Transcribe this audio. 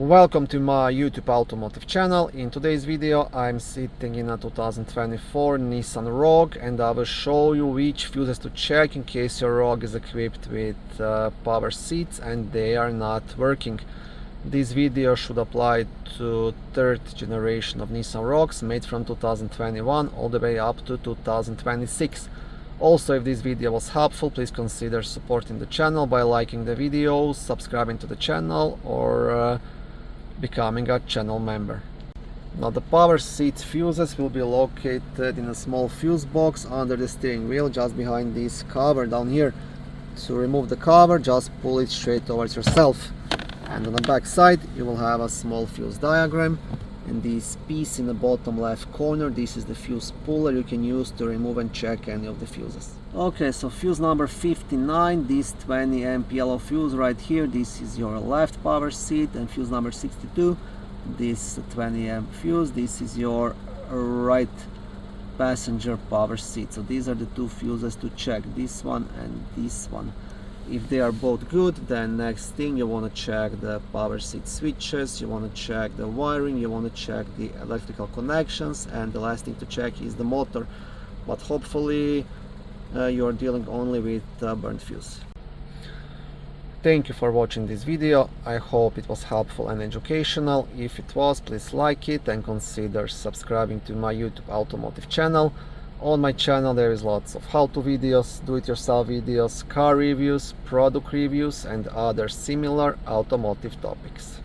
Welcome to my YouTube automotive channel. In today's video I'm sitting in a 2024 Nissan Rogue and I will show you which fuses to check in case your Rogue is equipped with power seats and they are not working. This video should apply to third generation of Nissan Rogues made from 2021 all the way up to 2026. Also, if this video was helpful, please consider supporting the channel by liking the video, subscribing to the channel, or becoming a channel member. Now the power seat fuses will be located in a small fuse box under the steering wheel just behind this cover down here. To remove the cover, just pull it straight towards yourself. And on the back side you will have a small fuse diagram, and this piece in the bottom left corner, this is the fuse puller you can use to remove and check any of the fuses. Okay, so fuse number 59, this 20 amp yellow fuse right here, this is your left power seat, and fuse number 62, this 20 amp fuse, this is your right passenger power seat. So these are the two fuses to check, this one and this one. If they are both good, then next thing you want to check the power seat switches, you want to check the wiring, you want to check the electrical connections, and the last thing to check is the motor. But hopefully you're dealing only with burnt fuse. Thank you for watching this video. I hope it was helpful and educational. If it was, please like it and consider subscribing to my YouTube automotive channel. On my channel there is lots of how-to videos, do-it-yourself videos, car reviews, product reviews and other similar automotive topics.